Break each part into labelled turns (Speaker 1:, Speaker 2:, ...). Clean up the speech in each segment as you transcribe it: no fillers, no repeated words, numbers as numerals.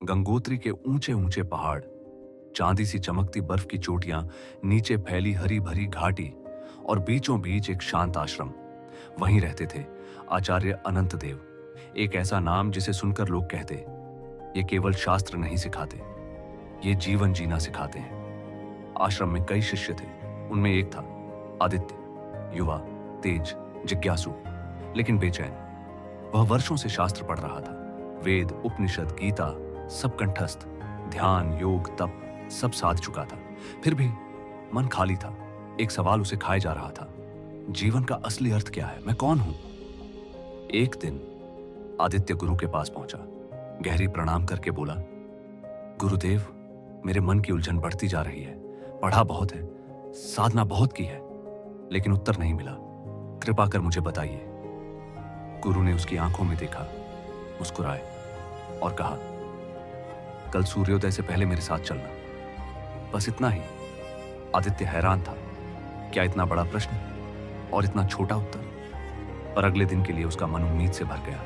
Speaker 1: गंगोत्री के ऊंचे ऊंचे पहाड़, चांदी सी चमकती बर्फ की चोटियां, नीचे फैली हरी भरी घाटी और बीचों बीच एक शांत आश्रम। वहीं रहते थे आचार्य अनंत देव, एक ऐसा नाम जिसे सुनकर लोग कहते, ये केवल शास्त्र नहीं सिखाते, ये जीवन जीना सिखाते हैं। आश्रम में कई शिष्य थे, उनमें एक था आदित्य, युवा, तेज, जिज्ञासु, लेकिन बेचैन। वह वर्षों से शास्त्र पढ़ रहा था, वेद, उपनिषद, गीता सब कंठस्थ, ध्यान, योग, तप सब साध चुका था। फिर भी मन खाली था। एक सवाल उसे खाए जा रहा था, जीवन का असली अर्थ क्या है, मैं कौन हूं? एक दिन आदित्य गुरु के पास पहुंचा, गहरी प्रणाम करके बोला, गुरुदेव, मेरे मन की उलझन बढ़ती जा रही है। पढ़ा बहुत है, साधना बहुत की है, लेकिन उत्तर नहीं मिला। कृपा कर मुझे बताइए। गुरु ने उसकी आंखों में देखा, मुस्कुराए और कहा, कल सूर्योदय से पहले मेरे साथ चलना, बस इतना ही। आदित्य हैरान था, क्या इतना बड़ा प्रश्न और इतना छोटा उत्तर? पर अगले दिन के लिए उसका मन उम्मीद से भर गया।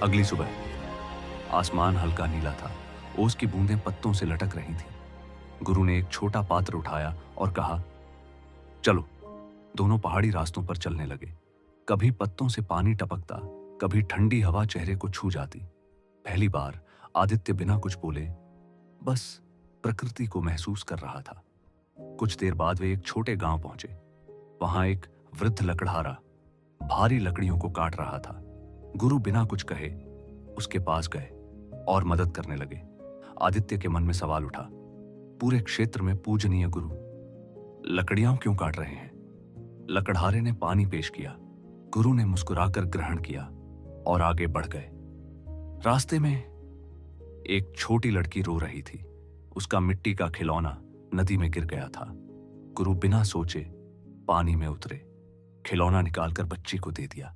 Speaker 1: अगली सुबह आसमान हल्का नीला था, ओस की बूंदें पत्तों से लटक रही थीं। गुरु ने एक छोटा पात्र उठाया और कहा, चलो। दोनों पहाड़ी रास्तों पर चलने लगे। कभी पत्तों से पानी टपकता, कभी ठंडी हवा चेहरे को छू जाती। पहली बार आदित्य बिना कुछ बोले बस प्रकृति को महसूस कर रहा था। कुछ देर बाद वे एक छोटे गांव पहुंचे। वहां एक वृद्ध लकड़हारा भारी लकड़ियों को काट रहा था। गुरु बिना कुछ कहे उसके पास गए और मदद करने लगे। आदित्य के मन में सवाल उठा, पूरे क्षेत्र में पूजनीय गुरु लकड़ियां क्यों काट रहे हैं? लकड़हारे ने पानी पेश किया। गुरु ने मुस्कुराकर ग्रहण किया और आगे बढ़ गए। रास्ते में एक छोटी लड़की रो रही थी। उसका मिट्टी का खिलौना नदी में गिर गया था। गुरु बिना सोचे पानी में उतरे, खिलौना निकालकर बच्ची को दे दिया।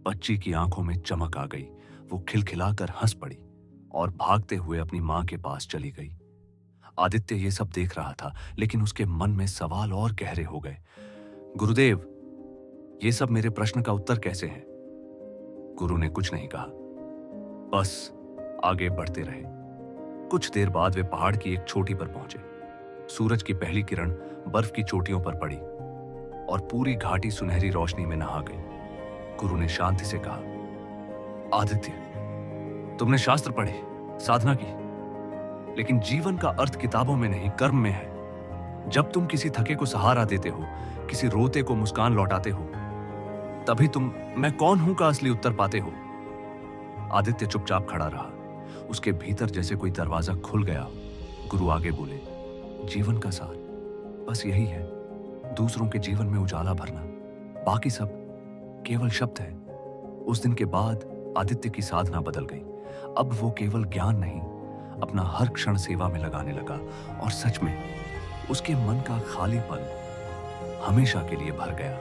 Speaker 1: बच्ची की आंखों में चमक आ गई। वो खिलखिलाकर हंस पड़ी और भागते हुए अपनी मां के पास चली गई। आदित्य ये सब देख रहा था, लेकिन उसके मन में सवाल और गहरे हो गए। गुरुदेव, ये सब मेरे प्रश्न का उत्तर कैसे है? गुरु ने कुछ नहीं कहा, बस आगे बढ़ते रहे। कुछ देर बाद वे पहाड़ की एक चोटी पर पहुंचे। सूरज की पहली किरण बर्फ की चोटियों पर पड़ी और पूरी घाटी सुनहरी रोशनी में नहा गई। गुरु ने शांति से कहा, आदित्य, तुमने शास्त्र पढ़े, साधना की, लेकिन जीवन का अर्थ किताबों में नहीं, कर्म में है। जब तुम किसी थके को सहारा देते हो, किसी रोते को मुस्कान लौटाते हो, तभी तुम मैं कौन हूं का असली उत्तर पाते हो। आदित्य चुपचाप खड़ा रहा। उसके भीतर जैसे कोई दरवाजा खुल गया। गुरु आगे बोले, जीवन का सार बस यही है, दूसरों के जीवन में उजाला भरना, बाकी सब केवल शब्द है। उस दिन के बाद आदित्य की साधना बदल गई। अब वो केवल ज्ञान नहीं, अपना हर क्षण सेवा में लगाने लगा और सच में उसके मन का खालीपन हमेशा के लिए भर गया।